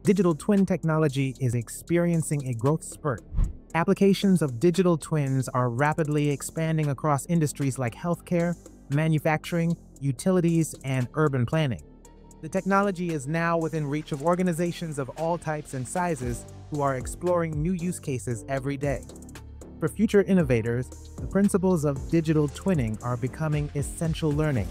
Digital twin technology is experiencing a growth spurt. Applications of digital twins are rapidly expanding across industries like healthcare, manufacturing, utilities, and urban planning. The technology is now within reach of organizations of all types and sizes who are exploring new use cases every day. For future innovators, the principles of digital twinning are becoming essential learning.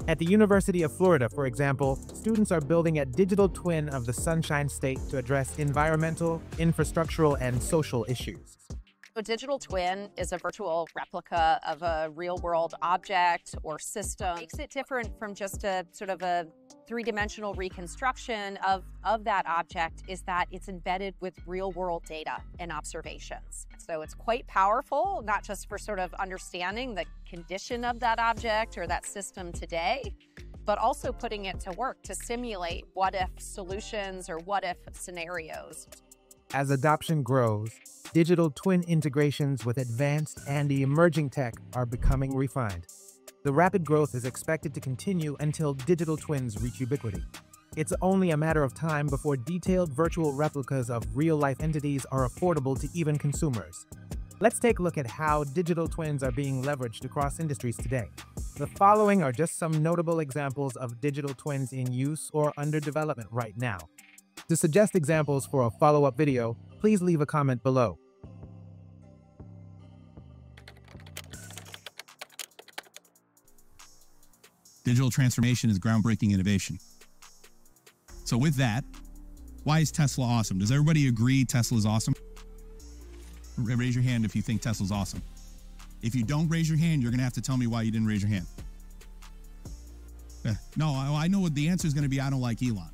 At the University of Florida, for example, students are building a digital twin of the Sunshine State to address environmental, infrastructural, and social issues. A digital twin is a virtual replica of a real-world object or system. What makes it different from just a sort of a three-dimensional reconstruction of that object is that it's embedded with real-world data and observations. So it's quite powerful, not just for sort of understanding the condition of that object or that system today, but also putting it to work to simulate what-if solutions or what-if scenarios. As adoption grows, digital twin integrations with advanced and emerging tech are becoming refined. The rapid growth is expected to continue until digital twins reach ubiquity. It's only a matter of time before detailed virtual replicas of real-life entities are affordable to even consumers. Let's take a look at how digital twins are being leveraged across industries today. The following are just some notable examples of digital twins in use or under development right now. To suggest examples for a follow-up video, please leave a comment below. Digital transformation is groundbreaking innovation. So with that, why is Tesla awesome? Does everybody agree Tesla is awesome? Raise your hand if you think Tesla's awesome. If you don't raise your hand, you're going to have to tell me why you didn't raise your hand. No, I know what the answer is going to be. I don't like Elon.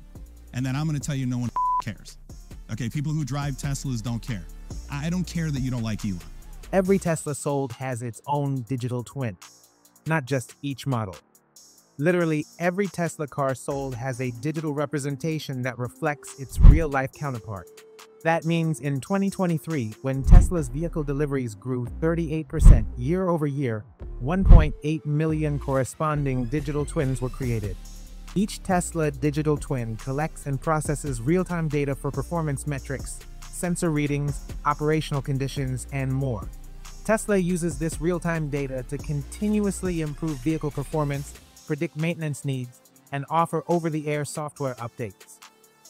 And then I'm going to tell you no one cares. Okay, people who drive Teslas don't care. I don't care that you don't like Elon. Every Tesla sold has its own digital twin, not just each model. Literally, every Tesla car sold has a digital representation that reflects its real-life counterpart. That means in 2023, when Tesla's vehicle deliveries grew 38% year over year, 1.8 million corresponding digital twins were created. Each Tesla digital twin collects and processes real-time data for performance metrics, sensor readings, operational conditions, and more. Tesla uses this real-time data to continuously improve vehicle performance, predict maintenance needs, and offer over-the-air software updates.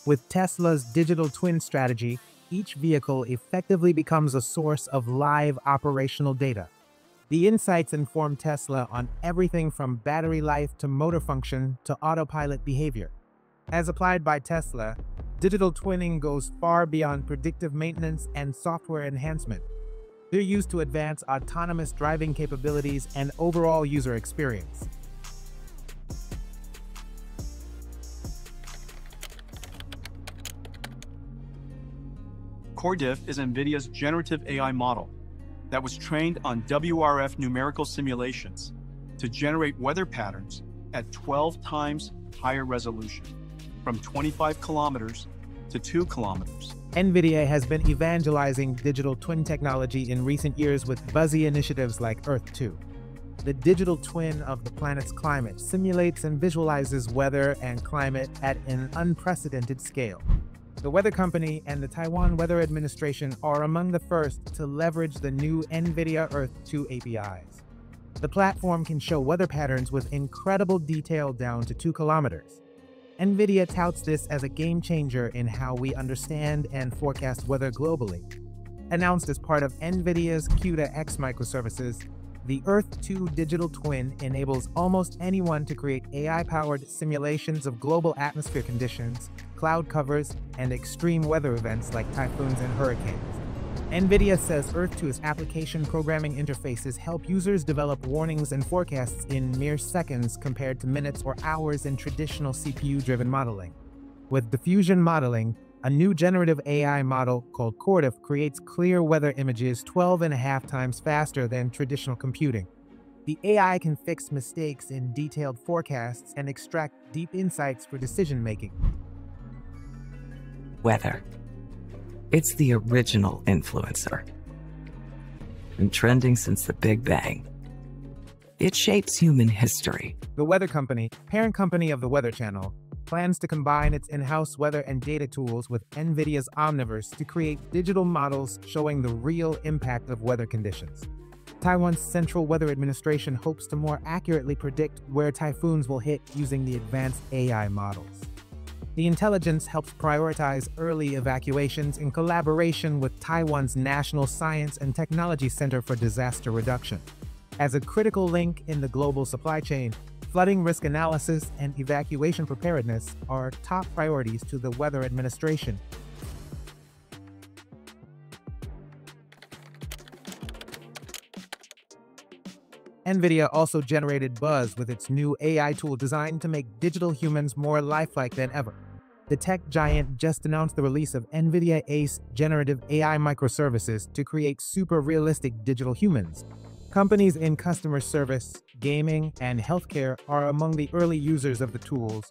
With Tesla's digital twin strategy, each vehicle effectively becomes a source of live operational data. The insights inform Tesla on everything from battery life to motor function to autopilot behavior. As applied by Tesla, digital twinning goes far beyond predictive maintenance and software enhancement. They're used to advance autonomous driving capabilities and overall user experience. CoreDiff is Nvidia's generative AI model that was trained on WRF numerical simulations to generate weather patterns at 12 times higher resolution, from 25 kilometers to 2 kilometers. Nvidia has been evangelizing digital twin technology in recent years with buzzy initiatives like Earth 2. The digital twin of the planet's climate simulates and visualizes weather and climate at an unprecedented scale. The Weather Company and the Taiwan Weather Administration are among the first to leverage the new Nvidia Earth 2 APIs. The platform can show weather patterns with incredible detail down to 2 kilometers. Nvidia touts this as a game changer in how we understand and forecast weather globally. Announced as part of Nvidia's Q2X microservices, the Earth 2 digital twin enables almost anyone to create AI-powered simulations of global atmosphere conditions, cloud covers, and extreme weather events like typhoons and hurricanes. Nvidia says Earth 2's application programming interfaces help users develop warnings and forecasts in mere seconds compared to minutes or hours in traditional CPU-driven modeling. With diffusion modeling, a new generative AI model called CoreDiff creates clear weather images 12.5 times faster than traditional computing. The AI can fix mistakes in detailed forecasts and extract deep insights for decision-making. Weather. It's the original influencer. Been trending since the Big Bang. It shapes human history. The Weather Company, parent company of the Weather Channel, plans to combine its in-house weather and data tools with Nvidia's Omniverse to create digital models showing the real impact of weather conditions. Taiwan's Central Weather Administration hopes to more accurately predict where typhoons will hit using the advanced AI models. The intelligence helps prioritize early evacuations in collaboration with Taiwan's National Science and Technology Center for Disaster Reduction. As a critical link in the global supply chain, flooding risk analysis and evacuation preparedness are top priorities to the Weather Administration. Nvidia also generated buzz with its new AI tool designed to make digital humans more lifelike than ever. The tech giant just announced the release of Nvidia Ace generative AI microservices to create super realistic digital humans. Companies in customer service, gaming, and healthcare are among the early users of the tools.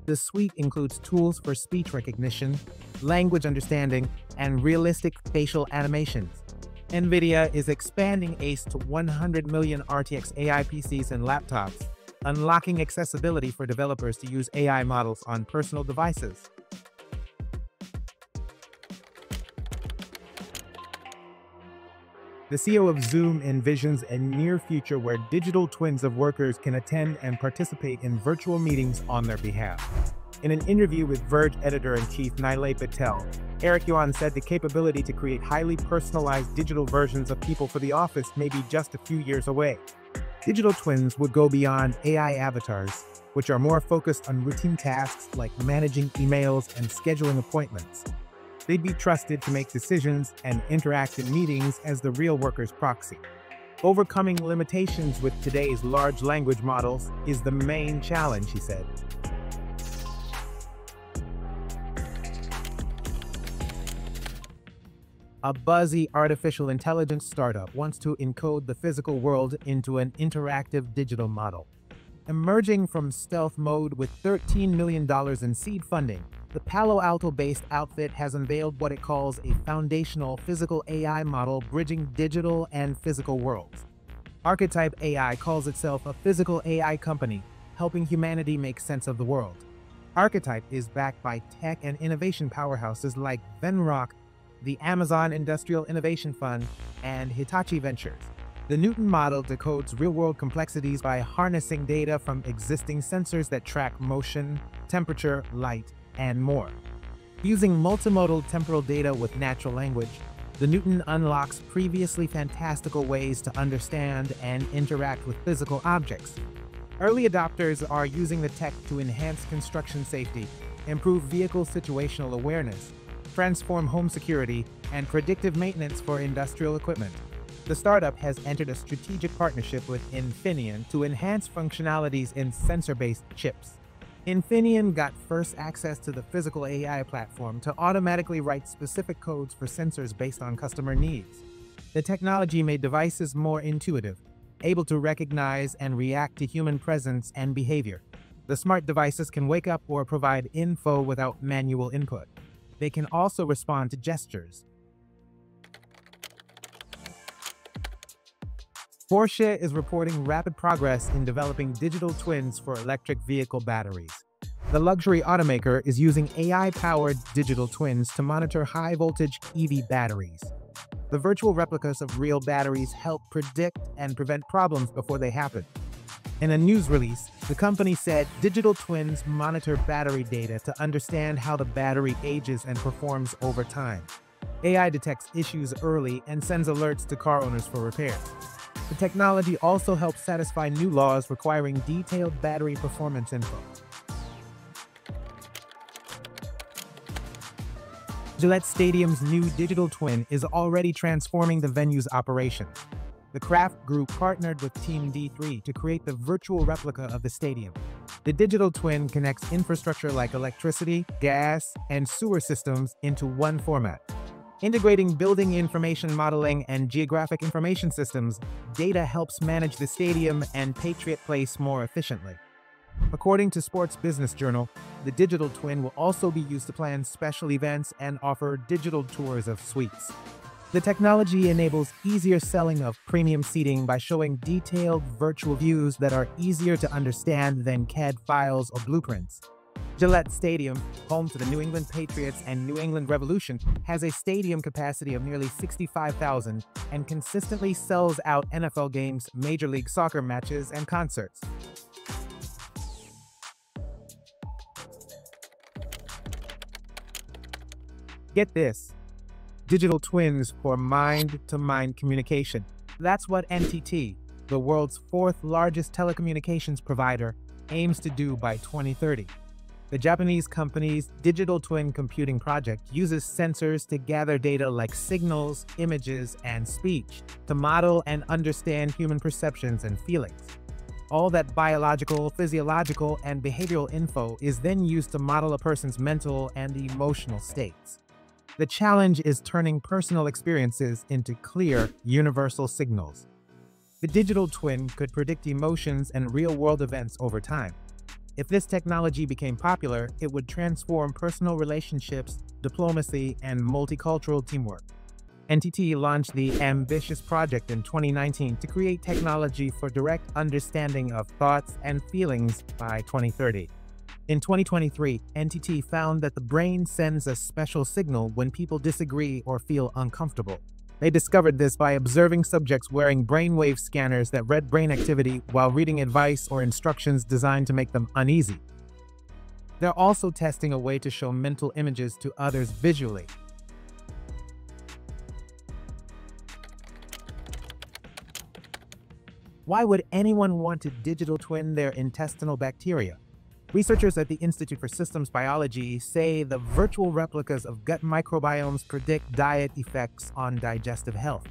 The suite includes tools for speech recognition, language understanding, and realistic facial animations. Nvidia is expanding Ace to 100 million RTX AI PCs and laptops, unlocking accessibility for developers to use AI models on personal devices. The CEO of Zoom envisions a near future where digital twins of workers can attend and participate in virtual meetings on their behalf. In an interview with Verge editor-in-chief Nilay Patel, Eric Yuan said the capability to create highly personalized digital versions of people for the office may be just a few years away. Digital twins would go beyond AI avatars, which are more focused on routine tasks like managing emails and scheduling appointments. They'd be trusted to make decisions and interact in meetings as the real worker's proxy. Overcoming limitations with today's large language models is the main challenge, he said. A buzzy artificial intelligence startup wants to encode the physical world into an interactive digital model. Emerging from stealth mode with $13 million in seed funding, the Palo Alto-based outfit has unveiled what it calls a foundational physical AI model bridging digital and physical worlds. Archetype AI calls itself a physical AI company, helping humanity make sense of the world. Archetype is backed by tech and innovation powerhouses like Venrock, the Amazon Industrial Innovation Fund, and Hitachi Ventures. The Newton model decodes real-world complexities by harnessing data from existing sensors that track motion, temperature, light, and more. Using multimodal temporal data with natural language, the Newton unlocks previously fantastical ways to understand and interact with physical objects. Early adopters are using the tech to enhance construction safety, improve vehicle situational awareness, transform home security, and predictive maintenance for industrial equipment. The startup has entered a strategic partnership with Infineon to enhance functionalities in sensor-based chips. Infineon got first access to the physical AI platform to automatically write specific codes for sensors based on customer needs. The technology made devices more intuitive, able to recognize and react to human presence and behavior. The smart devices can wake up or provide info without manual input. They can also respond to gestures. Porsche is reporting rapid progress in developing digital twins for electric vehicle batteries. The luxury automaker is using AI-powered digital twins to monitor high-voltage EV batteries. The virtual replicas of real batteries help predict and prevent problems before they happen. In a news release, the company said digital twins monitor battery data to understand how the battery ages and performs over time. AI detects issues early and sends alerts to car owners for repairs. The technology also helps satisfy new laws requiring detailed battery performance info. Gillette Stadium's new digital twin is already transforming the venue's operations. The Kraft Group partnered with Team D3 to create the virtual replica of the stadium. The digital twin connects infrastructure like electricity, gas, and sewer systems into one format. Integrating building information modeling and geographic information systems, data helps manage the stadium and Patriot Place more efficiently. According to Sports Business Journal, the digital twin will also be used to plan special events and offer digital tours of suites. The technology enables easier selling of premium seating by showing detailed virtual views that are easier to understand than CAD files or blueprints. Gillette Stadium, home to the New England Patriots and New England Revolution, has a stadium capacity of nearly 65,000 and consistently sells out NFL games, Major League Soccer matches, and concerts. Get this: digital twins for mind-to-mind communication. That's what NTT, the world's fourth largest telecommunications provider, aims to do by 2030. The Japanese company's digital twin computing project uses sensors to gather data like signals, images, and speech to model and understand human perceptions and feelings. All that biological, physiological, and behavioral info is then used to model a person's mental and emotional states. The challenge is turning personal experiences into clear, universal signals. The digital twin could predict emotions and real-world events over time. If this technology became popular, it would transform personal relationships, diplomacy, and multicultural teamwork. NTT launched the ambitious project in 2019 to create technology for direct understanding of thoughts and feelings by 2030. In 2023, NTT found that the brain sends a special signal when people disagree or feel uncomfortable. They discovered this by observing subjects wearing brainwave scanners that read brain activity while reading advice or instructions designed to make them uneasy. They're also testing a way to show mental images to others visually. Why would anyone want to digital twin their intestinal bacteria? Researchers at the Institute for Systems Biology say the virtual replicas of gut microbiomes predict diet effects on digestive health.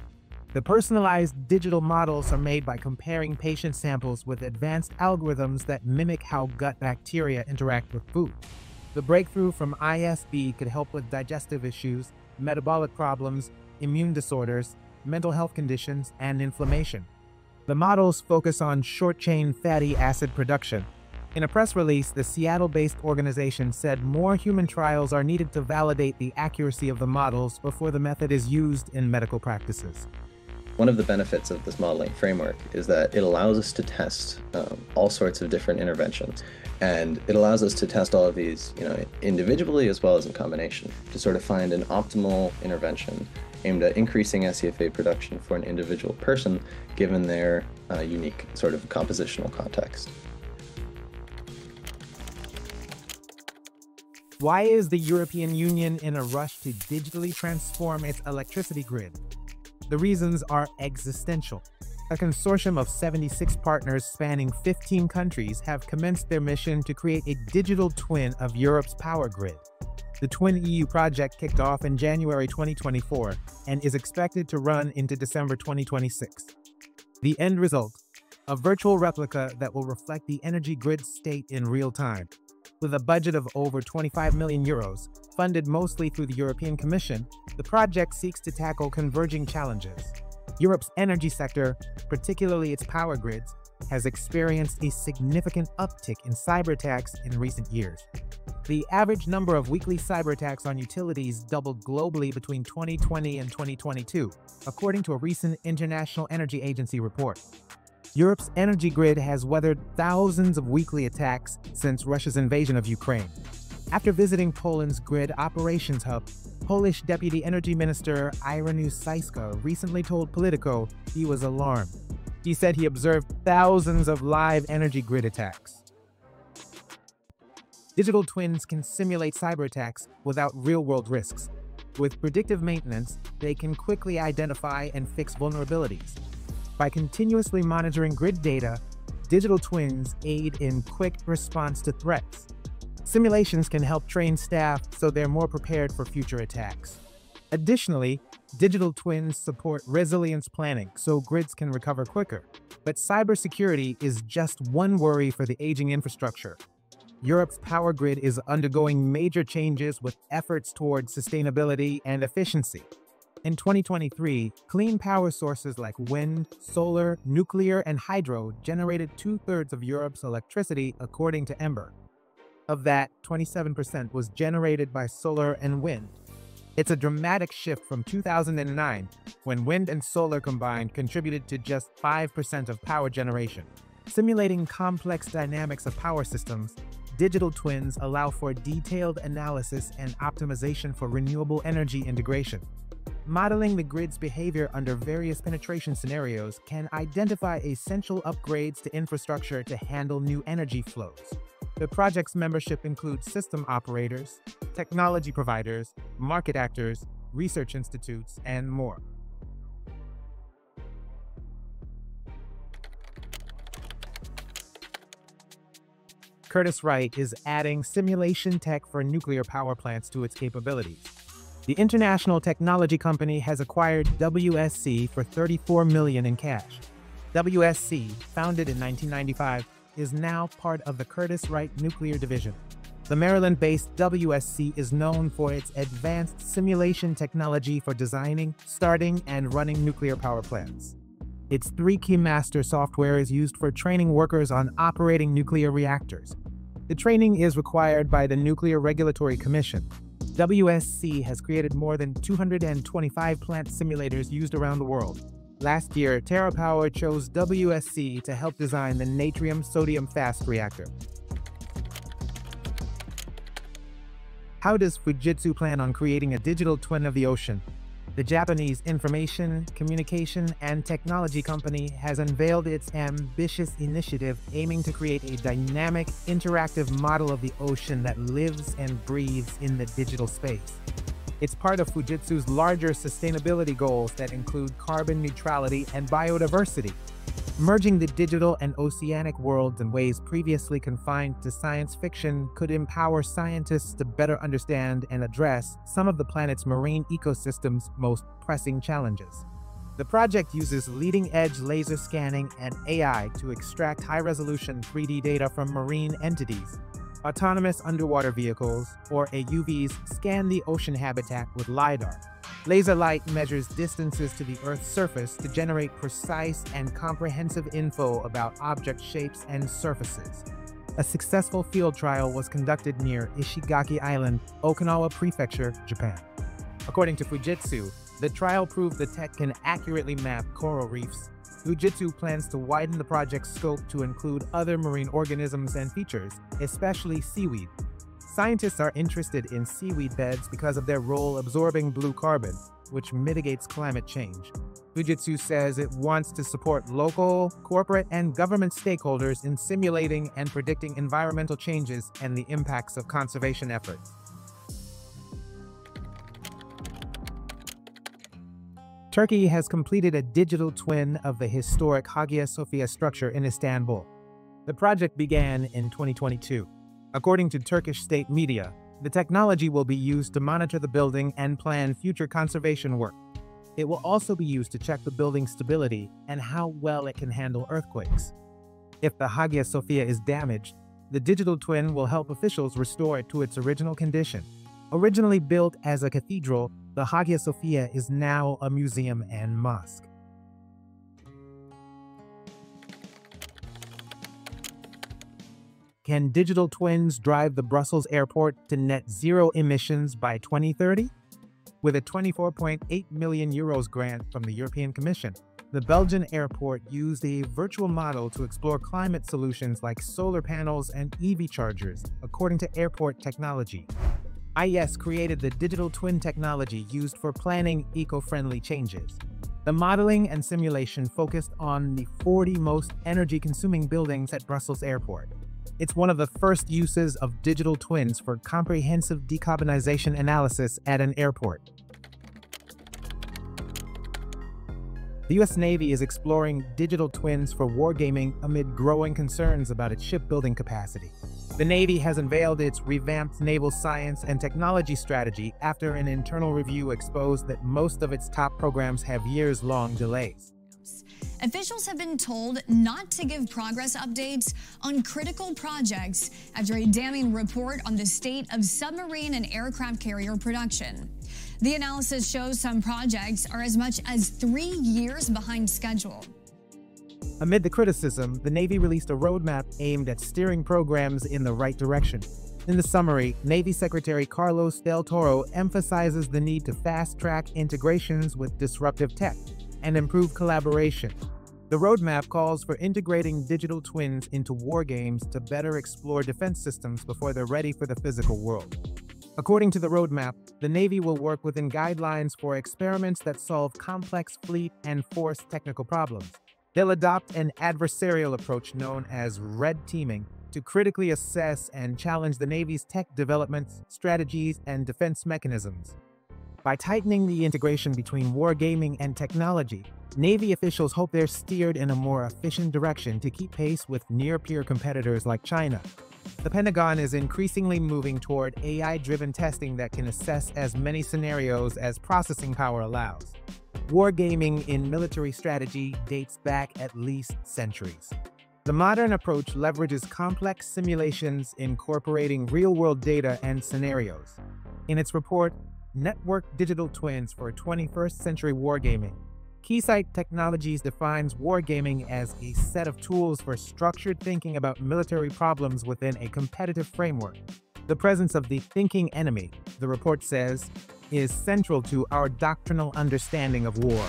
The personalized digital models are made by comparing patient samples with advanced algorithms that mimic how gut bacteria interact with food. The breakthrough from ISB could help with digestive issues, metabolic problems, immune disorders, mental health conditions, and inflammation. The models focus on short-chain fatty acid production. In a press release, the Seattle-based organization said more human trials are needed to validate the accuracy of the models before the method is used in medical practices. One of the benefits of this modeling framework is that it allows us to test all sorts of different interventions. And it allows us to test all of these individually as well as in combination to sort of find an optimal intervention aimed at increasing SCFA production for an individual person given their unique sort of compositional context. Why is the European Union in a rush to digitally transform its electricity grid? The reasons are existential. A consortium of 76 partners spanning 15 countries have commenced their mission to create a digital twin of Europe's power grid. The Twin EU project kicked off in January 2024 and is expected to run into December 2026. The end result: a virtual replica that will reflect the energy grid state in real time. With a budget of over 25 million euros, funded mostly through the European Commission, the project seeks to tackle converging challenges. Europe's energy sector, particularly its power grids, has experienced a significant uptick in cyber attacks in recent years. The average number of weekly cyber attacks on utilities doubled globally between 2020 and 2022, according to a recent International Energy Agency report. Europe's energy grid has weathered thousands of weekly attacks since Russia's invasion of Ukraine. After visiting Poland's grid operations hub, Polish Deputy Energy Minister Ireneusz Saiska recently told Politico he was alarmed. He said he observed thousands of live energy grid attacks. Digital twins can simulate cyber attacks without real-world risks. With predictive maintenance, they can quickly identify and fix vulnerabilities. By continuously monitoring grid data, digital twins aid in quick response to threats. Simulations can help train staff so they're more prepared for future attacks. Additionally, digital twins support resilience planning so grids can recover quicker. But cybersecurity is just one worry for the aging infrastructure. Europe's power grid is undergoing major changes with efforts towards sustainability and efficiency. In 2023, clean power sources like wind, solar, nuclear, and hydro generated 2/3 of Europe's electricity, according to Ember. Of that, 27% was generated by solar and wind. It's a dramatic shift from 2009, when wind and solar combined contributed to just 5% of power generation. Simulating complex dynamics of power systems, Digital twins allow for detailed analysis and optimization for renewable energy integration. Modeling the grid's behavior under various penetration scenarios can identify essential upgrades to infrastructure to handle new energy flows. The project's membership includes system operators, technology providers, market actors, research institutes, and more. Wright is adding simulation tech for nuclear power plants to its capabilities. The international technology company has acquired WSC for $34 million in cash. WSC, founded in 1995, is now part of the Wright nuclear division. The Maryland-based WSC is known for its advanced simulation technology for designing, starting, and running nuclear power plants. Its 3 Keymaster software is used for training workers on operating nuclear reactors. The training is required by the Nuclear Regulatory Commission. WSC has created more than 225 plant simulators used around the world. Last year, TerraPower chose WSC to help design the natrium-sodium fast reactor. How does Fujitsu plan on creating a digital twin of the ocean? The Japanese information, communication, and technology company has unveiled its ambitious initiative aiming to create a dynamic, interactive model of the ocean that lives and breathes in the digital space. It's part of Fujitsu's larger sustainability goals that include carbon neutrality and biodiversity. Merging the digital and oceanic worlds in ways previously confined to science fiction could empower scientists to better understand and address some of the planet's marine ecosystem's most pressing challenges. The project uses leading-edge laser scanning and AI to extract high-resolution 3D data from marine entities. Autonomous underwater vehicles, or AUVs, scan the ocean habitat with LiDAR. Laser light measures distances to the Earth's surface to generate precise and comprehensive info about object shapes and surfaces. A successful field trial was conducted near Ishigaki Island, Okinawa Prefecture, Japan. According to Fujitsu, the trial proved the tech can accurately map coral reefs. Fujitsu plans to widen the project's scope to include other marine organisms and features, especially seaweed. Scientists are interested in seaweed beds because of their role absorbing blue carbon, which mitigates climate change. Fujitsu says it wants to support local, corporate, and government stakeholders in simulating and predicting environmental changes and the impacts of conservation efforts. Turkey has completed a digital twin of the historic Hagia Sophia structure in Istanbul. The project began in 2022. According to Turkish state media, the technology will be used to monitor the building and plan future conservation work. It will also be used to check the building's stability and how well it can handle earthquakes. If the Hagia Sophia is damaged, the digital twin will help officials restore it to its original condition. Originally built as a cathedral, the Hagia Sophia is now a museum and mosque. Can digital twins drive the Brussels airport to net zero emissions by 2030? With a €24.8 million grant from the European Commission, the Belgian airport used a virtual model to explore climate solutions like solar panels and EV chargers, according to Airport Technology. IES created the digital twin technology used for planning eco-friendly changes. The modeling and simulation focused on the 40 most energy-consuming buildings at Brussels Airport. It's one of the first uses of digital twins for comprehensive decarbonization analysis at an airport. The U.S. Navy is exploring digital twins for wargaming amid growing concerns about its shipbuilding capacity. The Navy has unveiled its revamped naval science and technology strategy after an internal review exposed that most of its top programs have years-long delays. Officials have been told not to give progress updates on critical projects after a damning report on the state of submarine and aircraft carrier production. The analysis shows some projects are as much as 3 years behind schedule. Amid the criticism, the Navy released a roadmap aimed at steering programs in the right direction. In the summary, Navy Secretary Carlos Del Toro emphasizes the need to fast-track integrations with disruptive tech and improve collaboration. The roadmap calls for integrating digital twins into war games to better explore defense systems before they're ready for the physical world. According to the roadmap, the Navy will work within guidelines for experiments that solve complex fleet and force technical problems. They'll adopt an adversarial approach known as red teaming to critically assess and challenge the Navy's tech developments, strategies, and defense mechanisms. By tightening the integration between wargaming and technology, Navy officials hope they're steered in a more efficient direction to keep pace with near-peer competitors like China. The Pentagon is increasingly moving toward AI-driven testing that can assess as many scenarios as processing power allows. Wargaming in military strategy dates back at least centuries. The modern approach leverages complex simulations incorporating real-world data and scenarios. In its report, Network Digital Twins for 21st Century Wargaming, Keysight Technologies defines wargaming as a set of tools for structured thinking about military problems within a competitive framework. The presence of the thinking enemy, the report says, is central to our doctrinal understanding of war.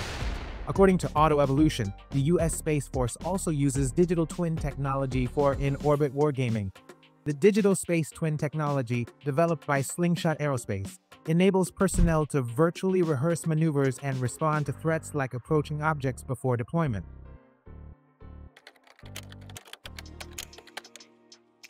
According to Auto Evolution, the U.S. Space Force also uses digital twin technology for in-orbit wargaming. The digital space twin technology, developed by Slingshot Aerospace, enables personnel to virtually rehearse maneuvers and respond to threats like approaching objects before deployment.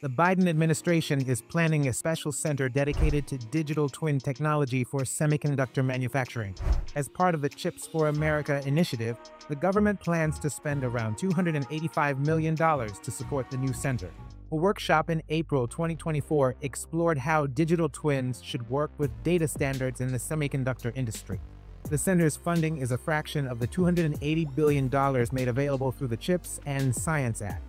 The Biden administration is planning a special center dedicated to digital twin technology for semiconductor manufacturing. As part of the Chips for America initiative, the government plans to spend around $285 million to support the new center. A workshop in April 2024 explored how digital twins should work with data standards in the semiconductor industry. The center's funding is a fraction of the $280 billion made available through the CHIPS and Science Act.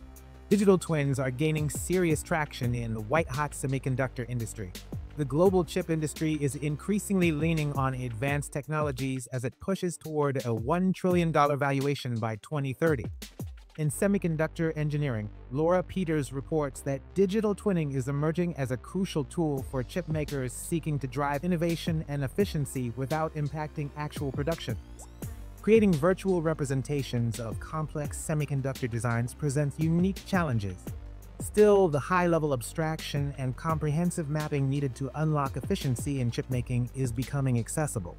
Digital twins are gaining serious traction in the white-hot semiconductor industry. The global chip industry is increasingly leaning on advanced technologies as it pushes toward a $1 trillion valuation by 2030. In semiconductor engineering, Laura Peters reports that digital twinning is emerging as a crucial tool for chip makers seeking to drive innovation and efficiency without impacting actual production. Creating virtual representations of complex semiconductor designs presents unique challenges. Still, the high-level abstraction and comprehensive mapping needed to unlock efficiency in chipmaking is becoming accessible.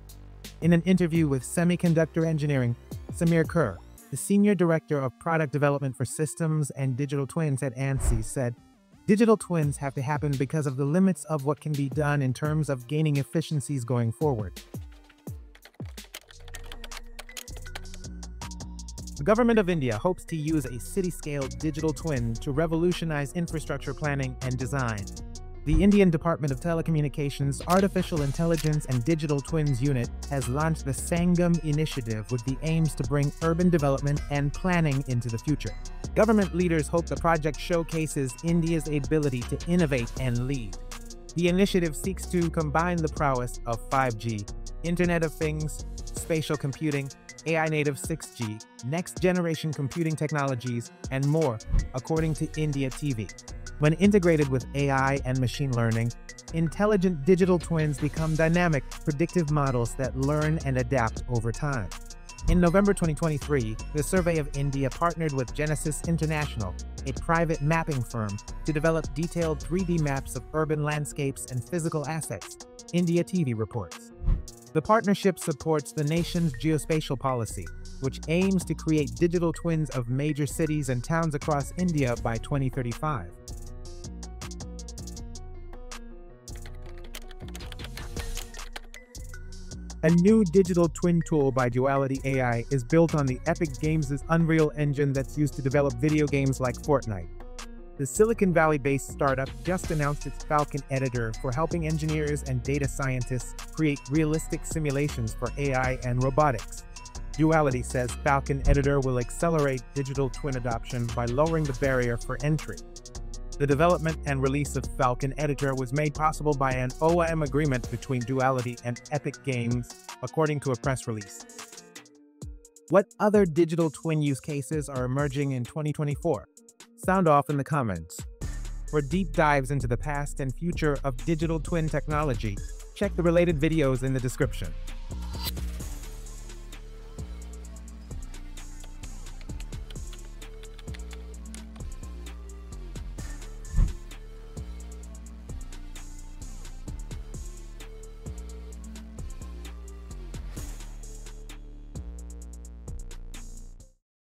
In an interview with Semiconductor Engineering, Samir Kerr, the Senior Director of Product Development for Systems and Digital Twins at ANSYS, said, "Digital twins have to happen because of the limits of what can be done in terms of gaining efficiencies going forward." The government of India hopes to use a city-scale digital twin to revolutionize infrastructure planning and design. The Indian Department of Telecommunications Artificial Intelligence and Digital Twins Unit has launched the Sangam initiative with the aims to bring urban development and planning into the future. Government leaders hope the project showcases India's ability to innovate and lead. The initiative seeks to combine the prowess of 5G, Internet of Things, spatial computing, AI-native 6G, next-generation computing technologies, and more, according to India TV. When integrated with AI and machine learning, intelligent digital twins become dynamic, predictive models that learn and adapt over time. In November 2023, the Survey of India partnered with Genesis International, a private mapping firm, to develop detailed 3D maps of urban landscapes and physical assets, India TV reports. The partnership supports the nation's geospatial policy, which aims to create digital twins of major cities and towns across India by 2035. A new digital twin tool by Duality AI is built on the Epic Games' Unreal Engine that's used to develop video games like Fortnite. The Silicon Valley-based startup just announced its Falcon editor for helping engineers and data scientists create realistic simulations for AI and robotics. Duality says Falcon editor will accelerate digital twin adoption by lowering the barrier for entry. The development and release of Falcon editor was made possible by an OEM agreement between Duality and Epic Games, according to a press release. What other digital twin use cases are emerging in 2024? Sound off in the comments. For deep dives into the past and future of digital twin technology, check the related videos in the description.